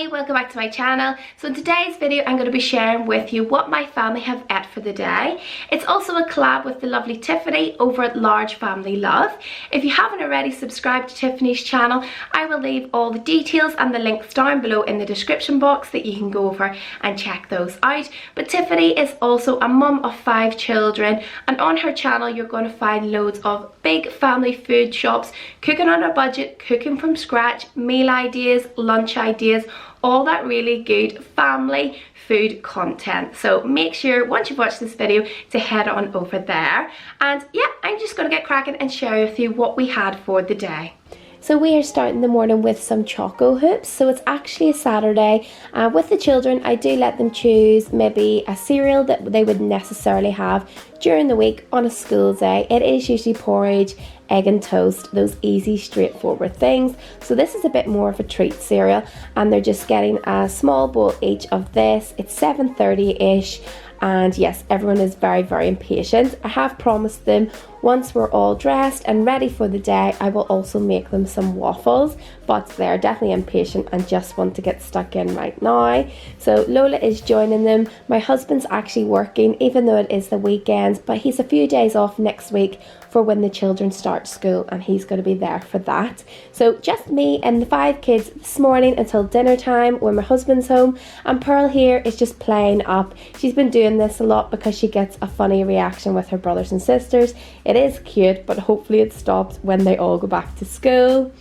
Hey, welcome back to my channel. So in today's video I'm going to be sharing with you what my family have ate for the day. It's also a collab with the lovely Tiffany over at Large Family Love. If you haven't already subscribed to Tiffany's channel, I will leave all the details and the links down below in the description box that you can go over and check those out. But Tiffany is also a mum of 5 children, and on her channel you're going to find loads of big family food shops, cooking on a budget, cooking from scratch, meal ideas, lunch ideas, all that really good family food content. So make sure once you've watched this video to head on over there. And yeah, I'm just going to get cracking and share with you what we had for the day. So we are starting the morning with some choco hoops. So it's actually a Saturday. With the children, I do let them choose maybe a cereal that they wouldn't necessarily have during the week on a school day. It is usually porridge, egg and toast, those easy straightforward things. So this is a bit more of a treat cereal, and they're just getting a small bowl each of this. It's 7:30ish. And yes, everyone is very impatient. I have promised them once we're all dressed and ready for the day, I will also make them some waffles, but they're definitely impatient and just want to get stuck in right now. So Lola is joining them. My husband's actually working, even though it is the weekend, but he's a few days off next week for when the children start school, and he's going to be there for that. So just me and the 5 kids this morning until dinner time when my husband's home, and Pearl here is just playing up. She's been doing this a lot because she gets a funny reaction with her brothers and sisters. It is cute, but hopefully it stops when they all go back to school.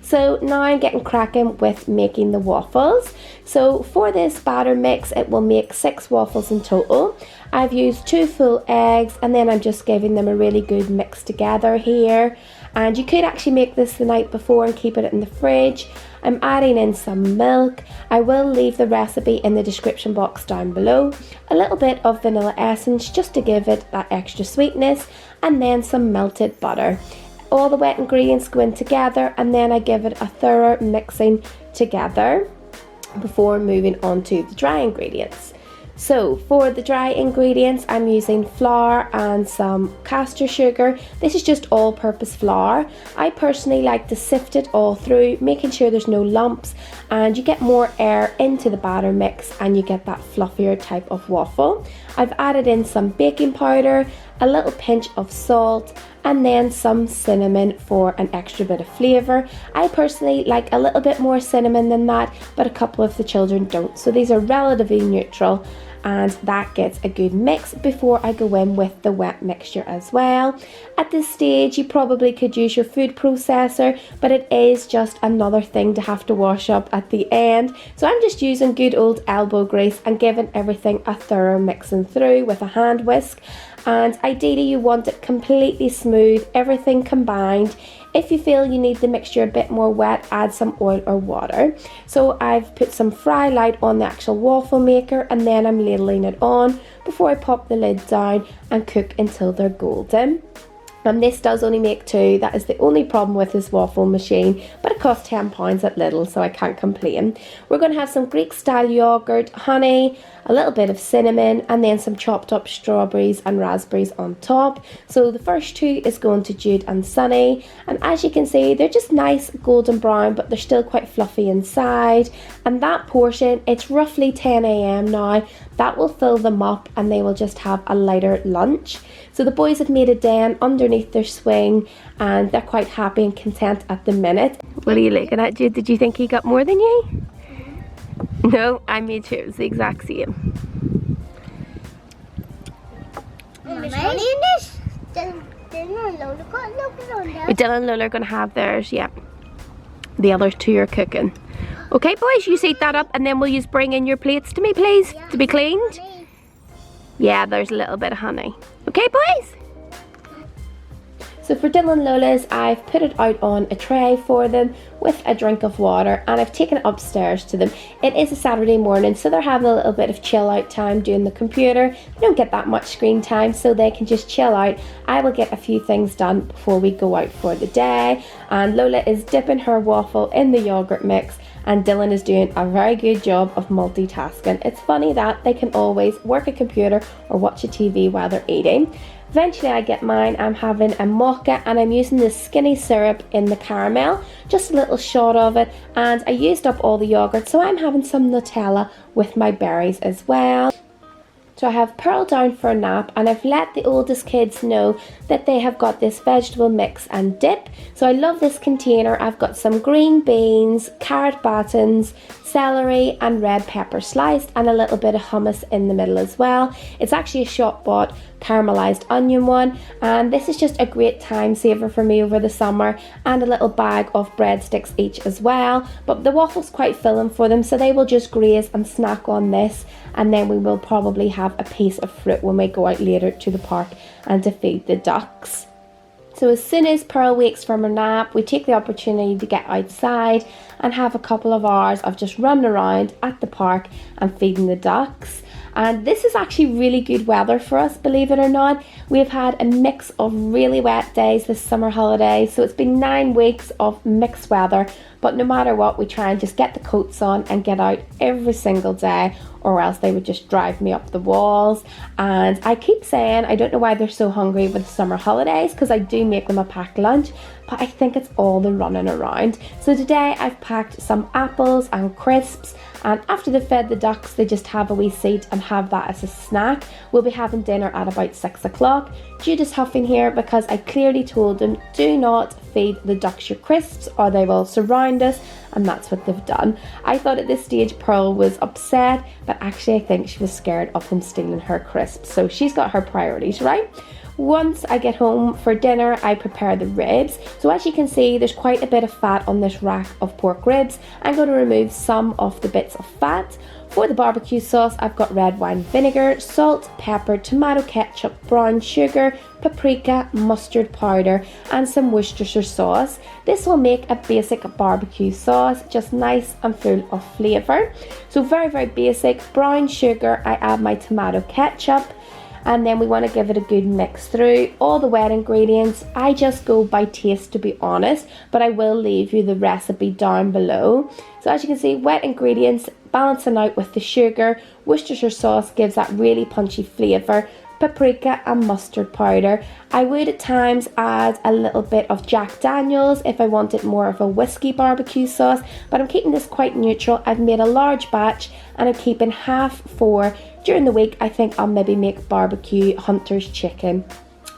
So now I'm getting cracking with making the waffles. So for this batter mix, it will make 6 waffles in total. I've used 2 full eggs, and then I'm just giving them a really good mix together here. And you could actually make this the night before and keep it in the fridge. I'm adding in some milk. I will leave the recipe in the description box down below. A little bit of vanilla essence just to give it that extra sweetness, and then some melted butter. All the wet ingredients go in together, and then I give it a thorough mixing together before moving on to the dry ingredients. So for the dry ingredients, I'm using flour and some caster sugar. This is just all-purpose flour. I personally like to sift it all through, making sure there's no lumps, and you get more air into the batter mix and you get that fluffier type of waffle. I've added in some baking powder, a little pinch of salt, and then some cinnamon for an extra bit of flavour. I personally like a little bit more cinnamon than that, but a couple of the children don't. So these are relatively neutral, and that gets a good mix before I go in with the wet mixture as well. At this stage, you probably could use your food processor, but it is just another thing to have to wash up at the end. So I'm just using good old elbow grease and giving everything a thorough mixing through with a hand whisk. And ideally you want it completely smooth, everything combined. If you feel you need the mixture a bit more wet, add some oil or water. So I've put some fry light on the actual waffle maker, and then I'm ladling it on before I pop the lid down and cook until they're golden. And this does only make 2. That is the only problem with this waffle machine, but it costs £10 at Lidl, so I can't complain. We're going to have some Greek style yogurt, honey, a little bit of cinnamon, and then some chopped up strawberries and raspberries on top. So the first 2 is going to Jude and Sunny, and as you can see, they're just nice golden brown, but they're still quite fluffy inside. And that portion, it's roughly 10 AM now. That will fill them up, and they will just have a lighter lunch. So the boys have made a den underneath their swing, and they're quite happy and content at the minute. What are you looking at, Jude? Did you think he got more than you? No, I made sure it was the exact same. Dylan and Lola are going to have theirs, yeah. The other 2 are cooking. Okay, boys, you set that up, and then will you bring in your plates to me, please, to be cleaned? Yeah, there's a little bit of honey. Okay, boys? So for Dylan and Lola's, I've put it out on a tray for them with a drink of water, and I've taken it upstairs to them. It is a Saturday morning, so they're having a little bit of chill out time doing the computer. They don't get that much screen time, so they can just chill out. I will get a few things done before we go out for the day, and Lola is dipping her waffle in the yogurt mix, and Dylan is doing a very good job of multitasking. It's funny that they can always work a computer or watch a TV while they're eating. Eventually I get mine. I'm having a mocha and I'm using this skinny syrup in the caramel, just a little shot of it, and I used up all the yogurt, so I'm having some Nutella with my berries as well. So I have Pearl down for a nap, and I've let the oldest kids know that they have got this vegetable mix and dip. So I love this container. I've got some green beans, carrot batons, celery and red pepper sliced, and a little bit of hummus in the middle as well. It's actually a shop bought caramelized onion one, and this is just a great time saver for me over the summer, and a little bag of breadsticks each as well. But the waffles quite filling for them, so they will just graze and snack on this, and then we will probably have a piece of fruit when we go out later to the park and to feed the ducks. So as soon as Pearl wakes from her nap, we take the opportunity to get outside and have a couple of hours of just running around at the park and feeding the ducks. And this is actually really good weather for us, believe it or not. We've had a mix of really wet days this summer holiday, so it's been 9 weeks of mixed weather. But no matter what, we try and just get the coats on and get out every single day, or else they would just drive me up the walls. And I keep saying I don't know why they're so hungry with the summer holidays, because I do make them a packed lunch, but I think it's all the running around. So today I've packed some apples and crisps, and after they've fed the ducks, they just have a wee seat and have that as a snack. We'll be having dinner at about 6 o'clock. Jude's huffing here because I clearly told him, do not feed the ducks your crisps or they will surround us, and that's what they've done. I thought at this stage Pearl was upset, but actually I think she was scared of him stealing her crisps. So she's got her priorities right. Once I get home for dinner, I prepare the ribs. So as you can see, there's quite a bit of fat on this rack of pork ribs. I'm going to remove some of the bits of fat. For the barbecue sauce, I've got red wine vinegar, salt, pepper, tomato ketchup, brown sugar, paprika, mustard powder, and some Worcestershire sauce. This will make a basic barbecue sauce, just nice and full of flavour. So very, very basic. Brown sugar, I add my tomato ketchup, and then we want to give it a good mix through. All the wet ingredients, I just go by taste to be honest, but I will leave you the recipe down below. So as you can see, wet ingredients balancing out with the sugar. Worcestershire sauce gives that really punchy flavour. Paprika and mustard powder. I would at times add a little bit of Jack Daniels if I wanted more of a whiskey barbecue sauce, but I'm keeping this quite neutral. I've made a large batch and I'm keeping half for during the week. I think I'll maybe make barbecue hunter's chicken,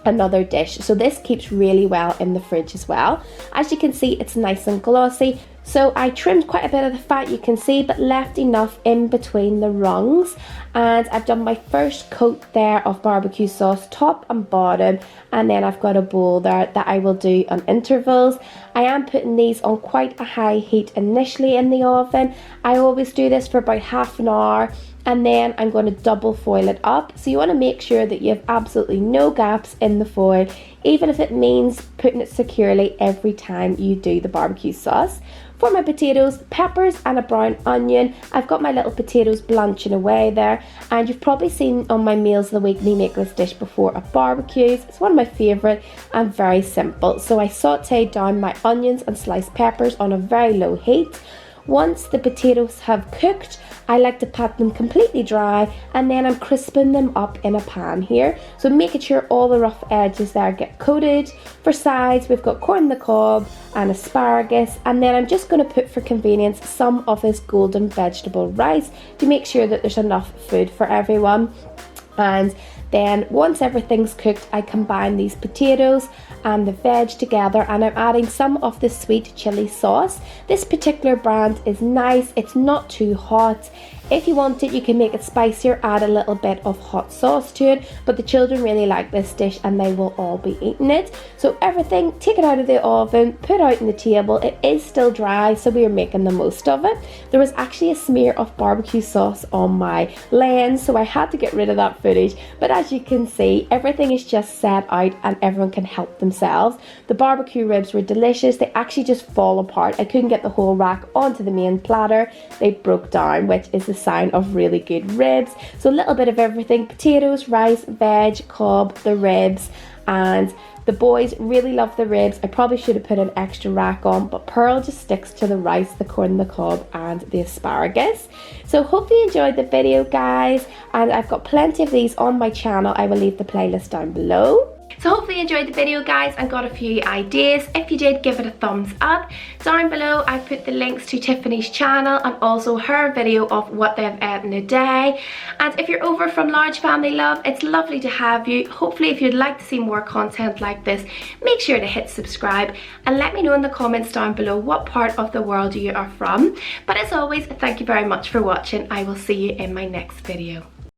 another dish. So this keeps really well in the fridge as well. As you can see, it's nice and glossy. So I trimmed quite a bit of the fat, you can see, but left enough in between the rungs. And I've done my first coat there of barbecue sauce, top and bottom. And then I've got a bowl there that I will do on intervals. I am putting these on quite a high heat initially in the oven. I always do this for about half an hour. And then I'm going to double foil it up. So you want to make sure that you have absolutely no gaps in the foil, even if it means putting it securely every time you do the barbecue sauce. For my potatoes, peppers and a brown onion. I've got my little potatoes blanching away there, and you've probably seen on my meals of the week me make this dish before at barbecues. It's one of my favourite and very simple. So I sauteed down my onions and sliced peppers on a very low heat. Once the potatoes have cooked, I like to pat them completely dry, and then I'm crisping them up in a pan here. So making sure all the rough edges there get coated. For sides, we've got corn on the cob and asparagus, and then I'm just going to put, for convenience, some of this golden vegetable rice to make sure that there's enough food for everyone. And then once everything's cooked, I combine these potatoes and the veg together, and I'm adding some of the sweet chili sauce. This particular brand is nice, it's not too hot. If you want it, you can make it spicier, add a little bit of hot sauce to it, but the children really like this dish and they will all be eating it. So everything, take it out of the oven, put out on the table. It is still dry, so we are making the most of it. There was actually a smear of barbecue sauce on my lens, so I had to get rid of that footage. But as you can see, everything is just set out and everyone can help themselves. The barbecue ribs were delicious. They actually just fall apart. I couldn't get the whole rack onto the main platter. They broke down, which is the sign of really good ribs. So a little bit of everything: potatoes, rice, veg, cob, the ribs, and The boys really love the ribs. I probably should have put an extra rack on, but Pearl just sticks to the rice, the corn on the cob and the asparagus. So hopefully you enjoyed the video, guys, and I've got plenty of these on my channel. I will leave the playlist down below. So hopefully you enjoyed the video, guys, and got a few ideas. If you did, give it a thumbs up. Down below I put the links to Tiffany's channel and also her video of what they've eaten a day. And if you're over from Large Family Love, it's lovely to have you. Hopefully if you'd like to see more content like this, make sure to hit subscribe and let me know in the comments down below what part of the world you are from. But as always, thank you very much for watching. I will see you in my next video.